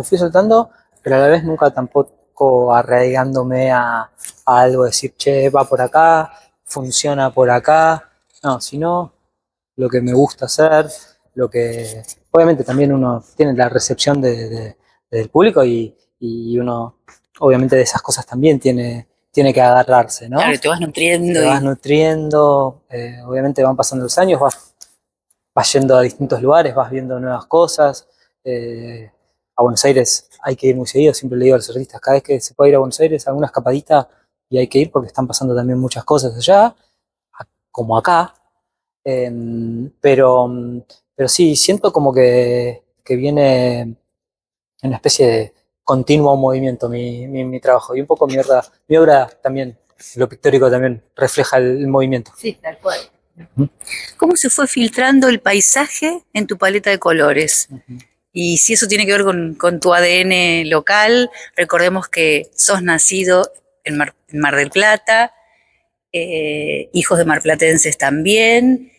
pero a la vez nunca tampoco arraigándome a algo, decir, che, va por acá, funciona por acá. No, sino lo que me gusta hacer, obviamente también uno tiene la recepción del público y uno obviamente de esas cosas también tiene que agarrarse, ¿no? Claro, te vas nutriendo. Obviamente van pasando los años, vas yendo a distintos lugares, vas viendo nuevas cosas. A Buenos Aires hay que ir muy seguido, siempre le digo a los artistas, cada vez que se puede ir a Buenos Aires, alguna escapadita y hay que ir porque están pasando también muchas cosas allá, como acá, pero, pero sí, siento como que viene en una especie de continuo movimiento mi trabajo, y un poco mi obra también, lo pictórico también refleja el movimiento. Sí, tal cual. ¿Cómo se fue filtrando el paisaje en tu paleta de colores? Y si eso tiene que ver con tu ADN local, recordemos que sos nacido en Mar del Plata, hijos de marplatenses también,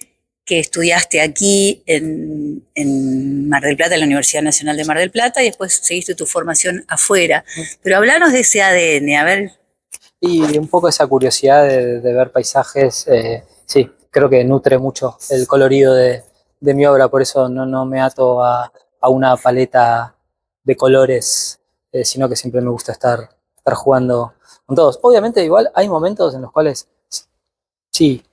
que estudiaste aquí en Mar del Plata, en la Universidad Nacional de Mar del Plata, y después seguiste tu formación afuera. Pero hablanos de ese ADN, a ver. Y un poco esa curiosidad de ver paisajes, sí, creo que nutre mucho el colorido de mi obra, por eso no me ato a una paleta de colores, sino que siempre me gusta estar jugando con todos. Obviamente igual hay momentos en los cuales sí,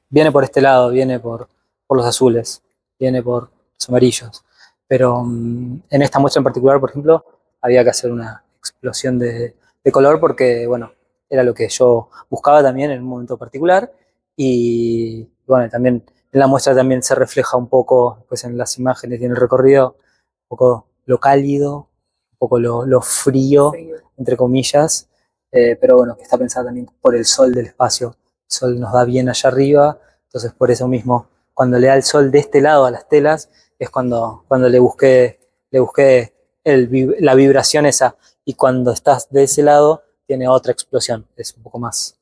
viene por este lado, viene por los azules, viene por los amarillos, pero en esta muestra en particular, por ejemplo, había que hacer una explosión de color porque, bueno, era lo que yo buscaba también en un momento particular, y bueno, también en la muestra también se refleja un poco, pues en las imágenes y en el recorrido, un poco lo cálido, un poco lo frío, entre comillas, pero bueno, que está pensada también por el sol del espacio. El sol nos da bien allá arriba, entonces por eso mismo, cuando le da el sol de este lado a las telas, es cuando le busqué la vibración esa, y cuando estás de ese lado, tiene otra explosión, es un poco más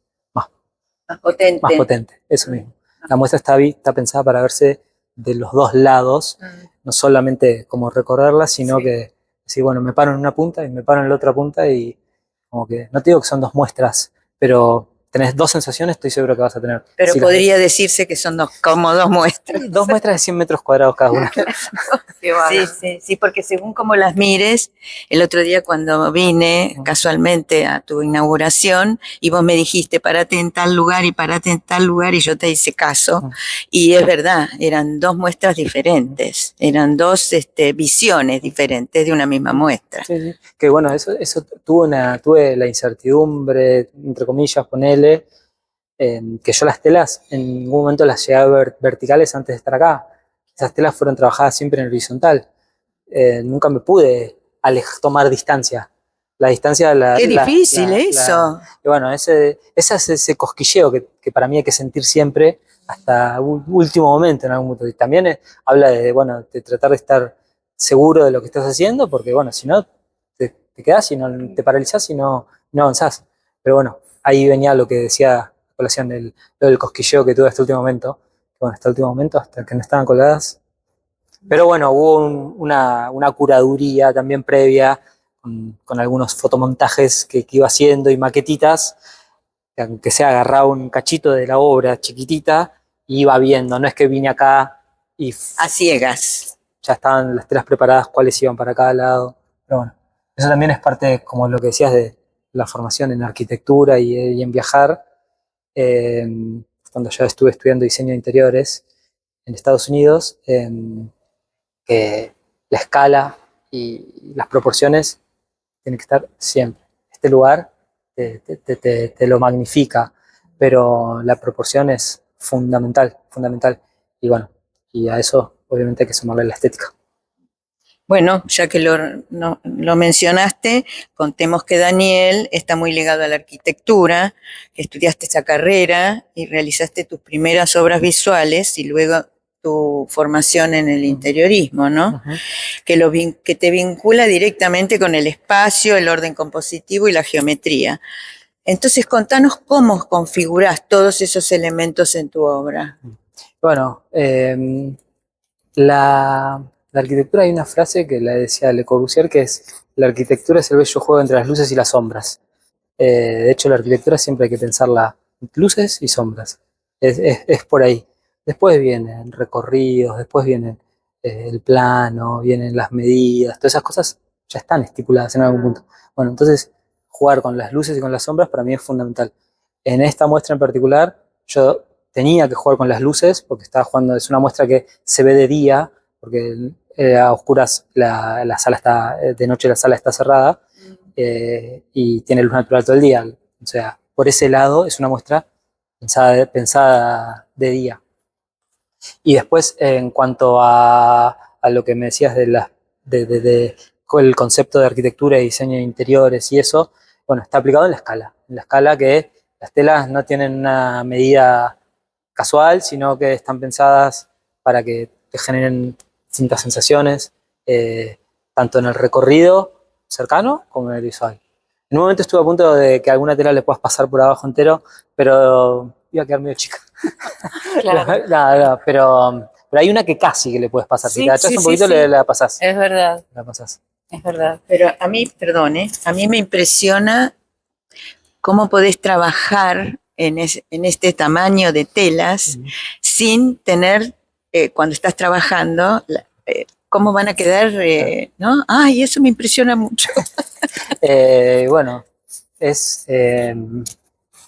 potente, eso mismo. La muestra está pensada para verse de los dos lados, no solamente como recorrerla, sino que decir, bueno, me paro en una punta y me paro en la otra punta, y como que, no te digo que son dos muestras, pero tenés dos sensaciones, estoy seguro que vas a tener. Pero si podría decirse que son como dos muestras. Dos muestras de 100 metros cuadrados cada una. Sí, porque según como las mires, el otro día cuando vine casualmente a tu inauguración y vos me dijiste, parate en tal lugar y parate en tal lugar, y yo te hice caso, y es verdad, eran dos muestras diferentes, eran dos visiones diferentes de una misma muestra. Sí. Que bueno, eso tuve la incertidumbre, entre comillas, ponele, que yo las telas en ningún momento las llegué a ver verticales antes de estar acá. Esas telas fueron trabajadas siempre en horizontal. Nunca me pude tomar distancia. La distancia... ¡Qué difícil eso! Y bueno, ese es ese cosquilleo que para mí hay que sentir siempre hasta último momento, en algún momento. Y también habla de tratar de estar seguro de lo que estás haciendo, porque bueno, si no, te quedás y no te paralizás y no avanzás. Pero bueno, ahí venía lo que decía colación, lo del cosquilleo que tuve hasta el último momento. Bueno, hasta el último momento, hasta que no estaban colgadas. Pero bueno, hubo una curaduría también previa, con algunos fotomontajes que iba haciendo y maquetitas, que aunque sea agarraba un cachito de la obra chiquitita, y iba viendo, no es que vine acá y... A ciegas. Ya estaban las telas preparadas, cuáles iban para cada lado. Pero bueno, eso también es parte, como lo que decías, de la formación en arquitectura y en viajar. Cuando yo estuve estudiando diseño de interiores en Estados Unidos, que la escala y las proporciones tienen que estar siempre. Este lugar te lo magnifica, pero la proporción es fundamental. Y bueno, y a eso obviamente hay que sumarle la estética. Bueno, ya que lo mencionaste, contemos que Daniel está muy ligado a la arquitectura, que estudiaste esa carrera y realizaste tus primeras obras visuales y luego tu formación en el interiorismo, ¿no? Que te vincula directamente con el espacio, el orden compositivo y la geometría. Entonces, contanos cómo configurás todos esos elementos en tu obra. Bueno, la arquitectura, hay una frase que la decía Le Corbusier, que es: la arquitectura es el bello juego entre las luces y las sombras. De hecho, la arquitectura siempre hay que pensarla luces y sombras. Es por ahí. Después vienen recorridos, después vienen el plano, vienen las medidas, todas esas cosas ya están estipuladas en algún punto. Bueno, entonces jugar con las luces y con las sombras para mí es fundamental. En esta muestra en particular, yo tenía que jugar con las luces porque estaba jugando, es una muestra que se ve de día, porque a oscuras la sala está, de noche la sala está cerrada, y tiene luz natural todo el día. O sea, por ese lado es una muestra pensada de día. Y después, en cuanto a lo que me decías de el concepto de arquitectura y diseño de interiores y eso, bueno, está aplicado en la escala que las telas no tienen una medida casual, sino que están pensadas para que te generen distintas sensaciones, tanto en el recorrido cercano como en el visual. En un momento estuve a punto de que alguna tela le puedas pasar por abajo entero, pero iba a quedar medio chica. Claro. No, pero hay una que casi que le puedes pasar. Sí, Si te agachás sí, un sí, poquito, sí. la pasás. Es verdad, La pasás. es verdad. Pero a mí, perdón, a mí me impresiona cómo podés trabajar en este tamaño de telas sin tener, cuando estás trabajando, cómo van a quedar, ¿no? Ay, eso me impresiona mucho. Bueno, es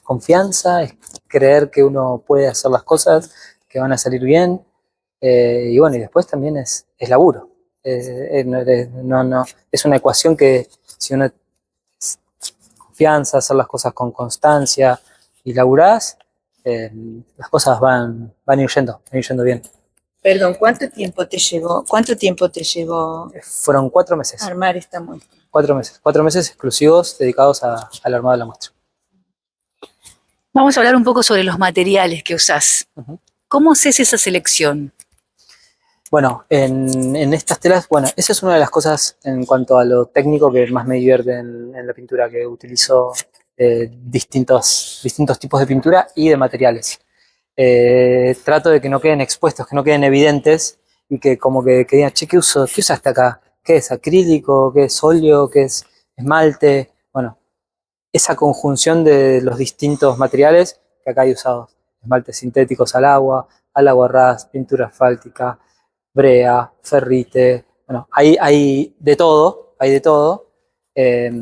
confianza, es creer que uno puede hacer las cosas, que van a salir bien, y bueno, y después también es laburo. No, es una ecuación que si uno confianza, hacer las cosas con constancia y laburás, las cosas van a ir yendo bien. Perdón, ¿cuánto tiempo te llevó Fueron 4 meses. armar esta muestra? 4 meses exclusivos dedicados al armado de la muestra. Vamos a hablar un poco sobre los materiales que usás. Uh-huh. ¿Cómo haces esa selección? Bueno, en estas telas, bueno, esa es una de las cosas en cuanto a lo técnico que más me divierte en la pintura, que utilizo distintos tipos de pintura y de materiales. Trato de que no queden expuestos, que no queden evidentes y que como que digan, che, ¿qué usaste acá? ¿Qué es acrílico? ¿Qué es óleo? ¿Qué es esmalte? Bueno, esa conjunción de los distintos materiales que acá hay usados. Esmaltes sintéticos al agua ras, pintura asfáltica, brea, ferrite, bueno, hay de todo, es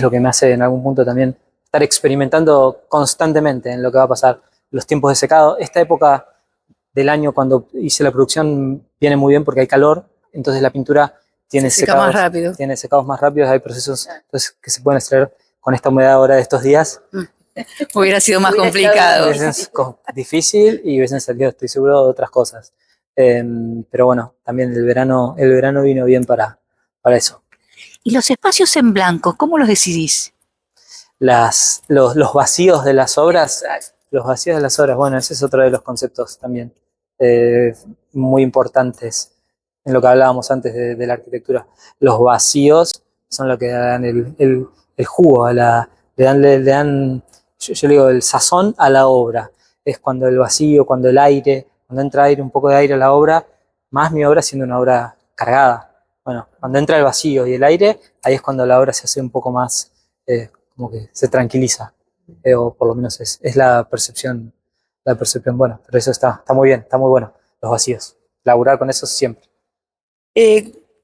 lo que me hace en algún punto también estar experimentando constantemente en lo que va a pasar, los tiempos de secado. Esta época del año cuando hice la producción viene muy bien porque hay calor, entonces la pintura tiene secados más rápidos, hay procesos entonces, que se pueden extraer con esta humedad ahora de estos días. Hubiera sido más complicado. Hubiesen sido difícil y hubiesen salido, estoy seguro, de otras cosas. Pero bueno, también el verano vino bien para eso. ¿Y los espacios en blanco, cómo los decidís? Los vacíos de las obras, bueno, ese es otro de los conceptos también muy importantes en lo que hablábamos antes de la arquitectura. Los vacíos son lo que dan el jugo, le dan yo le digo el sazón a la obra. Es cuando el vacío, cuando el aire, cuando entra un poco de aire a la obra, más mi obra siendo una obra cargada. Bueno, cuando entra el vacío y el aire, ahí es cuando la obra se hace un poco más, como que se tranquiliza. O por lo menos es la percepción, bueno, pero eso está muy bien, está muy bueno, los vacíos. Laburar con eso siempre.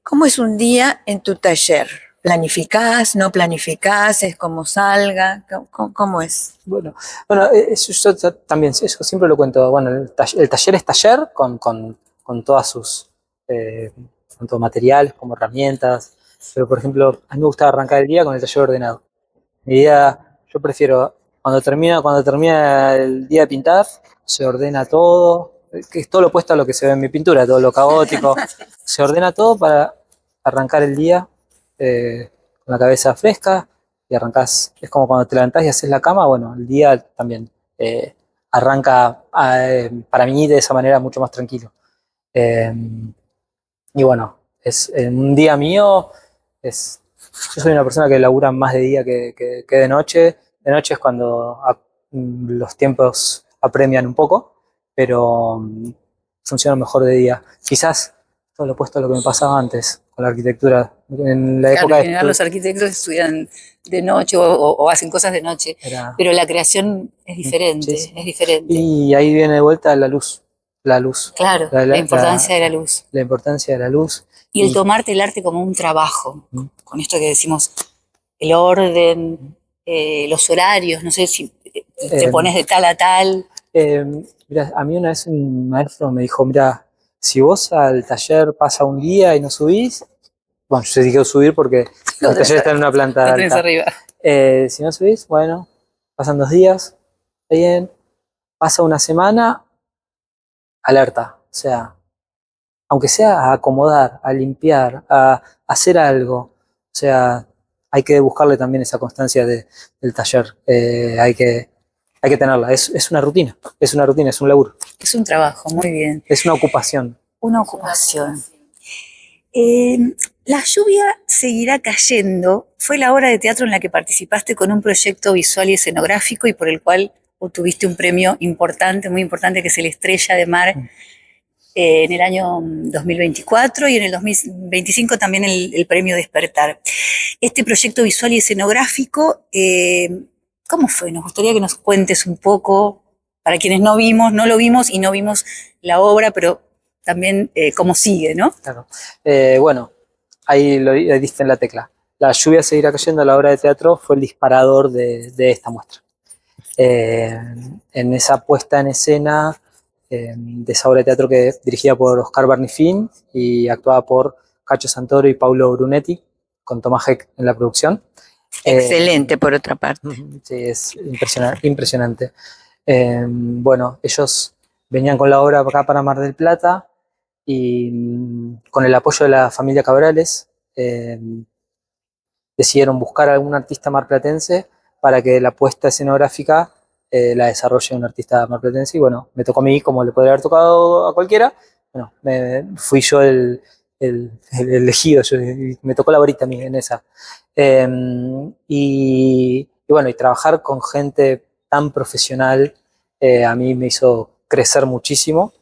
¿Cómo es un día en tu taller? ¿Planificás, no planificás, es como salga? ¿Cómo es? Bueno, eso yo también, eso siempre lo cuento. Bueno, el taller es taller con todas sus tanto materiales como herramientas, pero por ejemplo, a mí me gusta arrancar el día con el taller ordenado. Mi día, yo prefiero, cuando termina el día de pintar, se ordena todo, que es todo lo opuesto a lo que se ve en mi pintura, todo lo caótico, se ordena todo para arrancar el día con la cabeza fresca y arrancás, es como cuando te levantás y haces la cama, bueno, el día también arranca para mí de esa manera mucho más tranquilo. Y bueno, es un día mío, yo soy una persona que labura más de día que de noche. De noche es cuando los tiempos apremian un poco, pero funciona mejor de día. Quizás todo lo opuesto a lo que me pasaba antes con la arquitectura. En la época en general los arquitectos estudian de noche o hacen cosas de noche, pero la creación es diferente, sí. Es diferente. Y ahí viene de vuelta la luz. Claro, la importancia de la luz. La importancia de la luz. Y el tomarte el arte como un trabajo, con esto que decimos, el orden, los horarios, no sé si te pones de tal a tal. Mira, a mí una vez un maestro me dijo, mira, si vos al taller pasa un día y no subís, bueno, yo dije subir porque el taller está en una planta alta. Arriba. Si no subís, bueno, pasan 2 días, está bien, pasa una semana, alerta. O sea, aunque sea a acomodar, a limpiar, a hacer algo, o sea, hay que buscarle también esa constancia del taller. Hay que tenerla. es una rutina, es un laburo, Es un trabajo, muy bien. es una ocupación. Una ocupación. La lluvia seguirá cayendo. Fue la obra de teatro en la que participaste con un proyecto visual y escenográfico y por el cual obtuviste un premio importante, muy importante, que es el Estrella de Mar en el año 2024 y en el 2025 también el premio Despertar. Este proyecto visual y escenográfico, ¿cómo fue? Nos gustaría que nos cuentes un poco, para quienes no lo vimos y no vimos la obra, pero también cómo sigue, ¿no? Claro. Bueno, ahí diste en la tecla. La lluvia seguirá cayendo, la obra de teatro fue el disparador de esta muestra. En esa puesta en escena de esa obra de teatro que es dirigida por Oscar Barnifin y actuada por Cacho Santoro y Paulo Brunetti, con Tomás Heck en la producción. Excelente, por otra parte. Sí, es impresionante. Bueno, ellos venían con la obra acá para Mar del Plata y con el apoyo de la familia Cabrales decidieron buscar a algún artista marplatense para que la puesta escenográfica la desarrolle un artista marplatense. Y bueno, me tocó a mí, como le podría haber tocado a cualquiera. Bueno, fui yo el elegido, me tocó la varita a mí en esa. Y bueno, y trabajar con gente tan profesional a mí me hizo crecer muchísimo.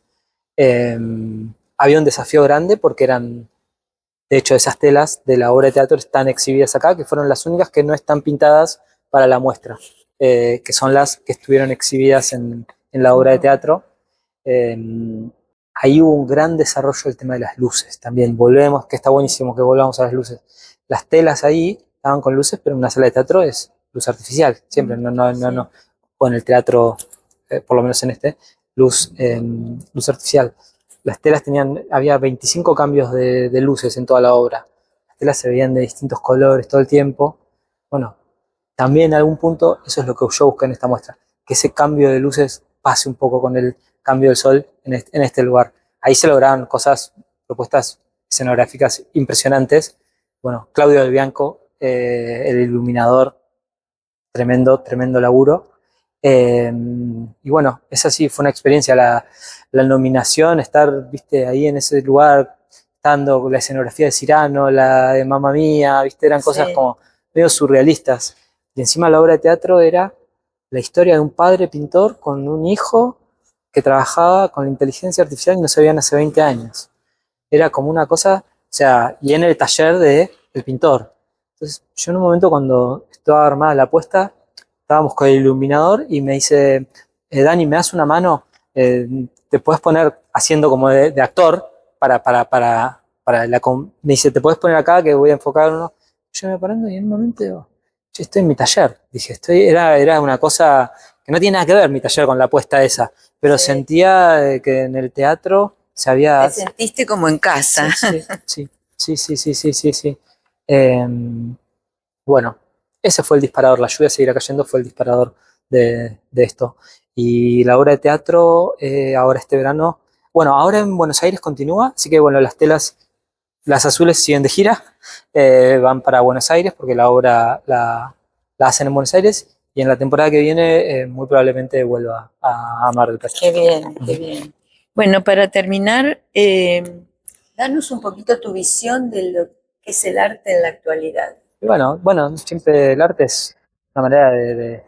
Había un desafío grande porque eran, de hecho, esas telas de la obra de teatro están exhibidas acá, que fueron las únicas que no están pintadas para la muestra, que son las que estuvieron exhibidas en la obra de teatro. Ahí hubo un gran desarrollo del tema de las luces también. Volvemos, que está buenísimo que volvamos a las luces. Las telas ahí estaban con luces, pero en una sala de teatro es luz artificial, siempre, no. O en el teatro, por lo menos en este, luz artificial. Las telas había 25 cambios de luces en toda la obra. Las telas se veían de distintos colores todo el tiempo. Bueno, también en algún punto eso es lo que yo busqué en esta muestra, que ese cambio de luces pase un poco con el cambio del sol en este lugar. Ahí se lograron propuestas escenográficas impresionantes. Bueno, Claudio Del Bianco, el iluminador, tremendo laburo. Y bueno, esa sí fue una experiencia, la nominación, estar, viste, ahí en ese lugar, estando la escenografía de Cyrano, la de Mamma Mía, viste, eran cosas como medio surrealistas. Y encima la obra de teatro era la historia de un padre pintor con un hijo que trabajaba con la inteligencia artificial y no se veían hace 20 años. Era como una cosa, o sea, y en el taller del pintor. Entonces, yo en un momento cuando estaba armada la apuesta, estábamos con el iluminador y me dice, Dani, ¿me das una mano? Te puedes poner haciendo como de actor me dice, ¿te puedes poner acá que voy a enfocar uno? Yo me parando y en un momento digo, yo estoy en mi taller. Dije, era una cosa que no tiene nada que ver mi taller con la apuesta esa, pero sentía que en el teatro se había... Te sentiste como en casa. Sí. Bueno, ese fue el disparador, la lluvia seguirá cayendo fue el disparador de esto. Y la obra de teatro, ahora este verano, bueno, ahora en Buenos Aires continúa, así que bueno, las telas, las azules siguen de gira, van para Buenos Aires porque la obra la hacen en Buenos Aires y en la temporada que viene muy probablemente vuelva a Mar del Plata. Qué bien, qué bien. Bueno, para terminar, danos un poquito tu visión de lo que es el arte en la actualidad. Y bueno, siempre el arte es una manera de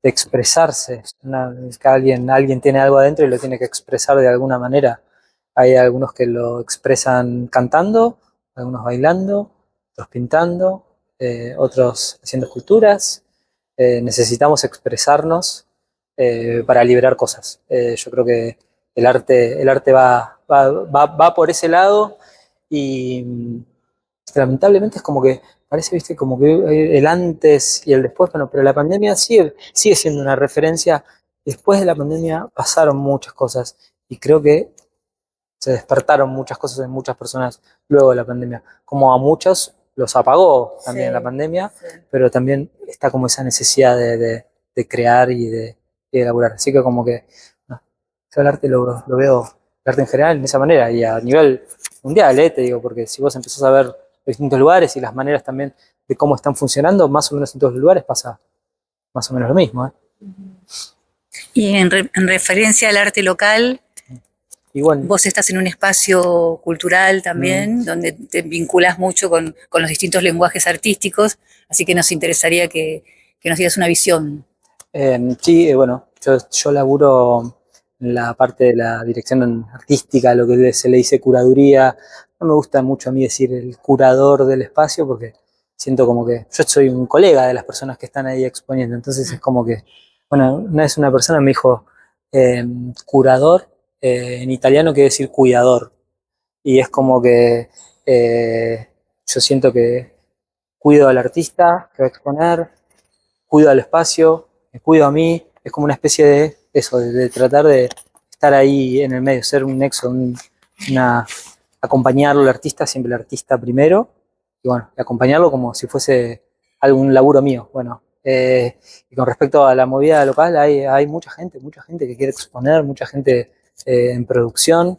expresarse. Que alguien tiene algo adentro y lo tiene que expresar de alguna manera. Hay algunos que lo expresan cantando, algunos bailando, otros pintando, otros haciendo esculturas. Necesitamos expresarnos para liberar cosas. Yo creo que el arte va por ese lado y lamentablemente es como que parece, viste, como que el antes y el después, bueno, pero la pandemia sigue siendo una referencia. Después de la pandemia pasaron muchas cosas y creo que se despertaron muchas cosas en muchas personas luego de la pandemia. Como a muchos los apagó también Sí, la pandemia, sí. pero también está como esa necesidad de crear y de elaborar. Así que como que no, yo el arte lo veo, el arte en general, en esa manera, y a nivel mundial, te digo, porque si vos empezás a ver los distintos lugares y las maneras también de cómo están funcionando, más o menos en todos los lugares pasa más o menos lo mismo, ¿eh? Y en referencia al arte local, Y bueno, vos estás en un espacio cultural también, donde te vinculas mucho con los distintos lenguajes artísticos, así que nos interesaría que nos dieras una visión. sí, bueno, yo laburo en la parte de la dirección artística, lo que se le dice curaduría. No me gusta mucho a mí decir el curador del espacio porque siento como que yo soy un colega de las personas que están ahí exponiendo. Entonces es como que, bueno, una vez una persona me dijo, curador, en italiano quiere decir cuidador. Y es como que yo siento que cuido al artista que va a exponer, cuido al espacio, me cuido a mí, es como una especie de eso, de tratar de estar ahí en el medio, ser un nexo, acompañarlo al artista, siempre el artista primero, y bueno, y acompañarlo como si fuese algún laburo mío. Bueno, y con respecto a la movida local, hay mucha gente que quiere exponer, mucha gente en producción.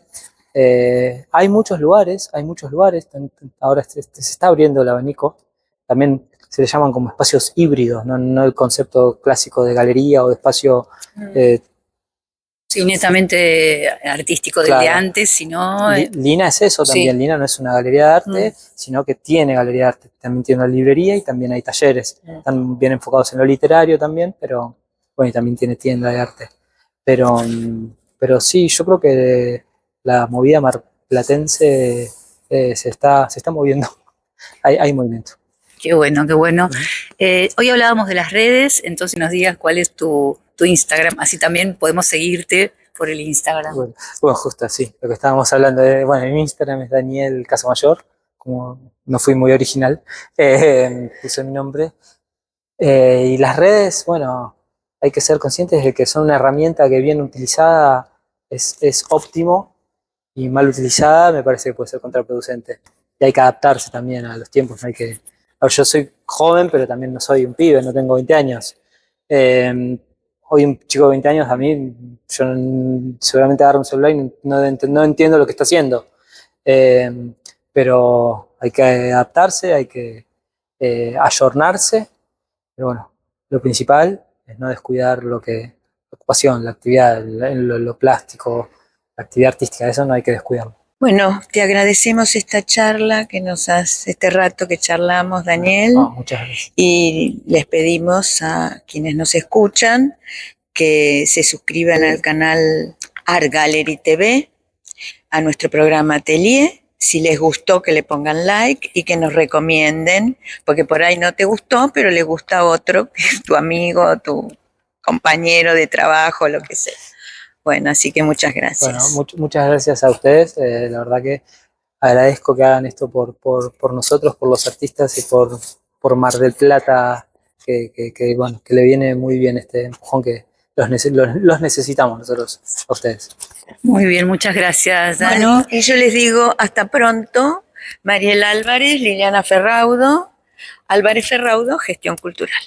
Hay muchos lugares, ahora se está abriendo el abanico, también se le llaman como espacios híbridos, no el concepto clásico de galería o de espacio. Sí, netamente artístico del de Claro. antes, sino... Lina es eso sí. también, Lina no es una galería de arte, sino que tiene galería de arte, también tiene una librería y también hay talleres, están bien enfocados en lo literario también, pero bueno, y también tiene tienda de arte. Pero sí, yo creo que la movida marplatense se está moviendo, hay movimiento. Qué bueno, qué bueno. Hoy hablábamos de las redes, entonces nos digas cuál es tu Instagram, así también podemos seguirte por el Instagram. Bueno, justo así, lo que estábamos hablando de, bueno, en Instagram es Daniel Casamayor, como no fui muy original, puse mi nombre. Y las redes, bueno, hay que ser conscientes de que son una herramienta que bien utilizada es óptimo y mal utilizada me parece que puede ser contraproducente. Y hay que adaptarse también a los tiempos, no hay que... Yo soy joven, pero también no soy un pibe, no tengo 20 años. Hoy un chico de 20 años, a mí, yo seguramente agarro un celular y no entiendo lo que está haciendo. Pero hay que adaptarse, hay que ayornarse. Pero bueno, lo principal es no descuidar la ocupación, la actividad, lo plástico, la actividad artística, eso no hay que descuidarlo. Bueno, te agradecemos esta charla este rato que charlamos, Daniel. No, muchas gracias. Y les pedimos a quienes nos escuchan que se suscriban al canal Art Gallery TV, a nuestro programa Atelier. Si les gustó, que le pongan like y que nos recomienden, porque por ahí no te gustó, pero le gusta a otro, que es tu amigo, tu compañero de trabajo, lo que sea. Bueno, así que muchas gracias. Bueno, muchas gracias a ustedes. La verdad que agradezco que hagan esto por nosotros, por los artistas y por Mar del Plata, bueno, que le viene muy bien este empujón que los necesitamos nosotros, a ustedes. Muy bien, muchas gracias, Dani. Bueno, y yo les digo hasta pronto. Mariel Álvarez, Liliana Ferraudo, Álvarez Ferraudo, Gestión Cultural.